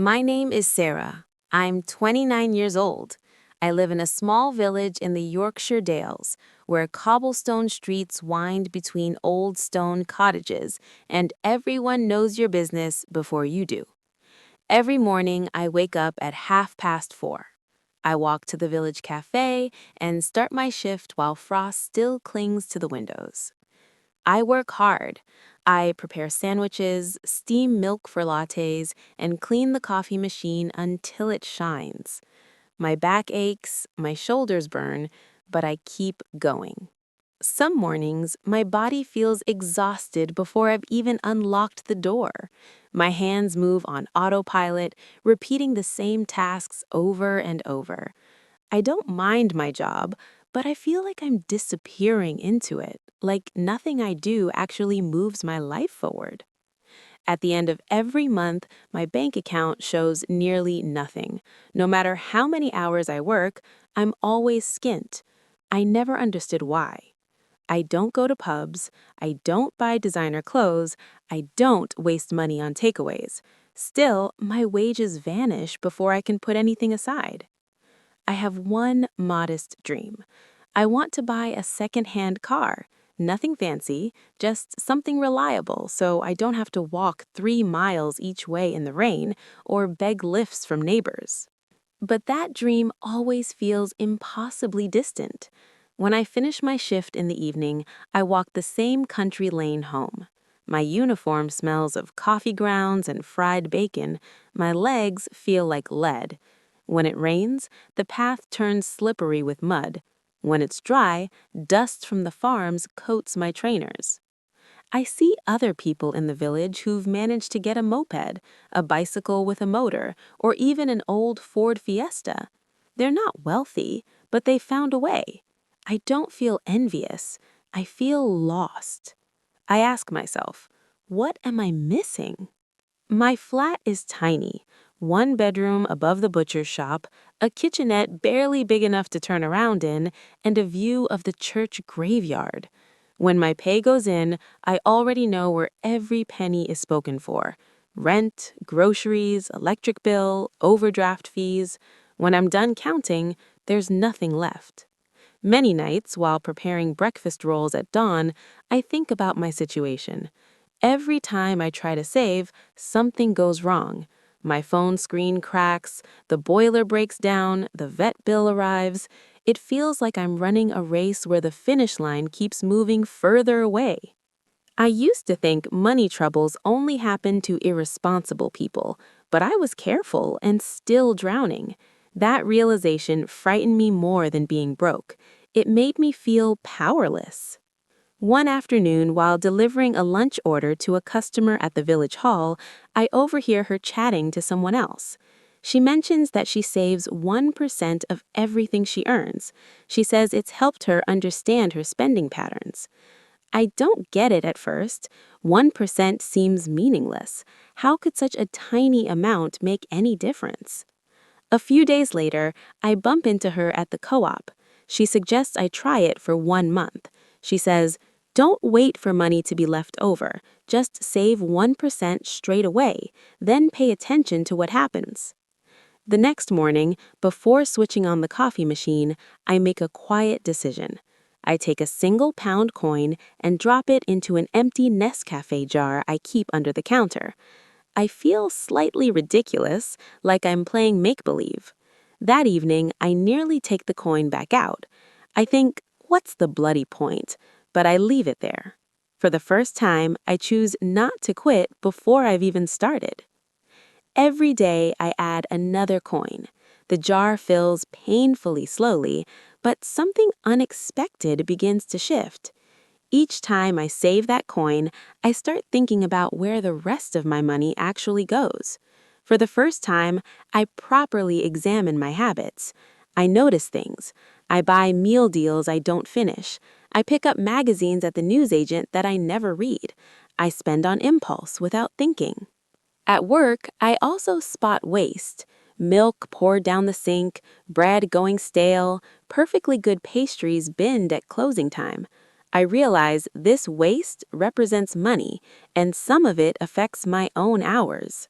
My name is Sarah. I'm 29 years old. I live in a small village in the Yorkshire Dales, where cobblestone streets wind between old stone cottages, and everyone knows your business before you do. Every morning, I wake up at 4:30. I walk to the village cafe and start my shift while frost still clings to the windows. I work hard. I prepare sandwiches, steam milk for lattes, and clean the coffee machine until it shines. My back aches, my shoulders burn, but I keep going. Some mornings, my body feels exhausted before I've even unlocked the door. My hands move on autopilot, repeating the same tasks over and over. I don't mind my job, but I feel like I'm disappearing into it, like nothing I do actually moves my life forward. At the end of every month, my bank account shows nearly nothing. No matter how many hours I work, I'm always skint. I never understood why. I don't go to pubs, I don't buy designer clothes, I don't waste money on takeaways. Still, my wages vanish before I can put anything aside. I have one modest dream. I want to buy a second-hand car. Nothing fancy, just something reliable so I don't have to walk 3 miles each way in the rain or beg lifts from neighbors. But that dream always feels impossibly distant. When I finish my shift in the evening, I walk the same country lane home. My uniform smells of coffee grounds and fried bacon. My legs feel like lead. When it rains, the path turns slippery with mud. When it's dry, dust from the farms coats my trainers. I see other people in the village who've managed to get a moped, a bicycle with a motor, or even an old Ford Fiesta. They're not wealthy, but they found a way. I don't feel envious. I feel lost. I ask myself, what am I missing? My flat is tiny, one bedroom above the butcher's shop, a kitchenette barely big enough to turn around in, and a view of the church graveyard. When my pay goes in, I already know where every penny is spoken for. Rent, groceries, electric bill, overdraft fees. When I'm done counting, there's nothing left. Many nights, while preparing breakfast rolls at dawn, I think about my situation. Every time I try to save, something goes wrong. My phone screen cracks, the boiler breaks down, the vet bill arrives. It feels like I'm running a race where the finish line keeps moving further away. I used to think money troubles only happened to irresponsible people, but I was careful and still drowning. That realization frightened me more than being broke. It made me feel powerless. One afternoon, while delivering a lunch order to a customer at the village hall, I overhear her chatting to someone else. She mentions that she saves 1% of everything she earns. She says it's helped her understand her spending patterns. I don't get it at first. 1% seems meaningless. How could such a tiny amount make any difference? A few days later, I bump into her at the co-op. She suggests I try it for 1 month. She says, don't wait for money to be left over. Just save 1% straight away, then pay attention to what happens. The next morning, before switching on the coffee machine, I make a quiet decision. I take a single pound coin and drop it into an empty Nescafe jar I keep under the counter. I feel slightly ridiculous, like I'm playing make-believe. That evening, I nearly take the coin back out. I think, what's the bloody point? But I leave it there. For the first time, I choose not to quit before I've even started. Every day, I add another coin. The jar fills painfully slowly, but something unexpected begins to shift. Each time I save that coin, I start thinking about where the rest of my money actually goes. For the first time, I properly examine my habits. I notice things. I buy meal deals I don't finish. I pick up magazines at the newsagent that I never read. I spend on impulse without thinking. At work, I also spot waste. Milk poured down the sink, bread going stale, perfectly good pastries binned at closing time. I realize this waste represents money, and some of it affects my own hours.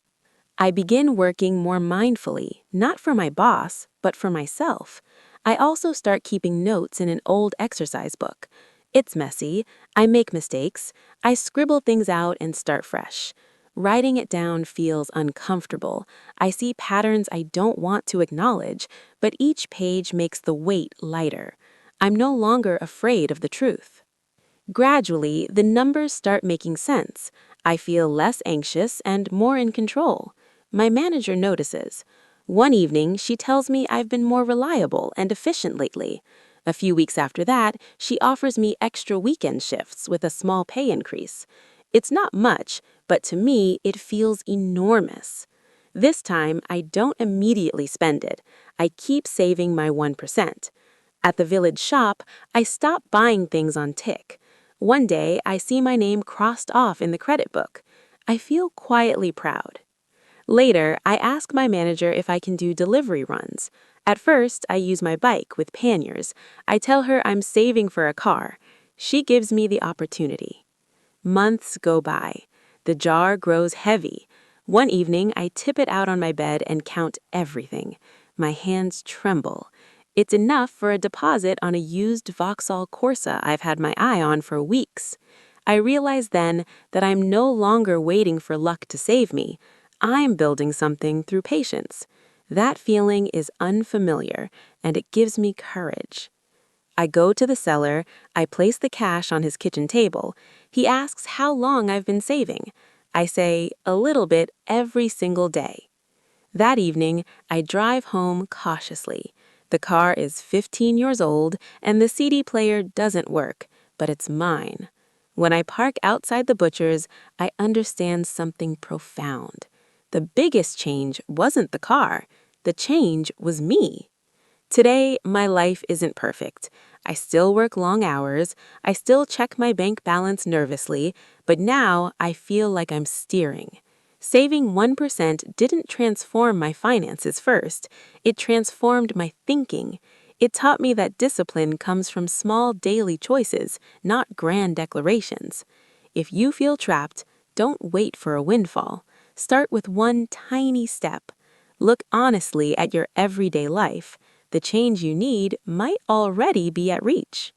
I begin working more mindfully, not for my boss, but for myself. I also start keeping notes in an old exercise book. It's messy, I make mistakes, I scribble things out and start fresh. Writing it down feels uncomfortable. I see patterns I don't want to acknowledge, but each page makes the weight lighter. I'm no longer afraid of the truth. Gradually, the numbers start making sense. I feel less anxious and more in control. My manager notices. One evening, she tells me I've been more reliable and efficient lately. A few weeks after that, she offers me extra weekend shifts with a small pay increase. It's not much, but to me, it feels enormous. This time, I don't immediately spend it. I keep saving my 1%. At the village shop, I stop buying things on tick. One day, I see my name crossed off in the credit book. I feel quietly proud. Later, I ask my manager if I can do delivery runs. At first, I use my bike with panniers. I tell her I'm saving for a car. She gives me the opportunity. Months go by. The jar grows heavy. One evening, I tip it out on my bed and count everything. My hands tremble. It's enough for a deposit on a used Vauxhall Corsa I've had my eye on for weeks. I realize then that I'm no longer waiting for luck to save me. I'm building something through patience. That feeling is unfamiliar, and it gives me courage. I go to the seller, I place the cash on his kitchen table. He asks how long I've been saving. I say, a little bit every single day. That evening, I drive home cautiously. The car is 15 years old, and the CD player doesn't work, but it's mine. When I park outside the butcher's, I understand something profound. The biggest change wasn't the car. The change was me. Today, my life isn't perfect. I still work long hours, I still check my bank balance nervously, but now I feel like I'm steering. Saving 1% didn't transform my finances first, it transformed my thinking. It taught me that discipline comes from small daily choices, not grand declarations. If you feel trapped, don't wait for a windfall. Start with one tiny step. Look honestly at your everyday life. The change you need might already be at reach.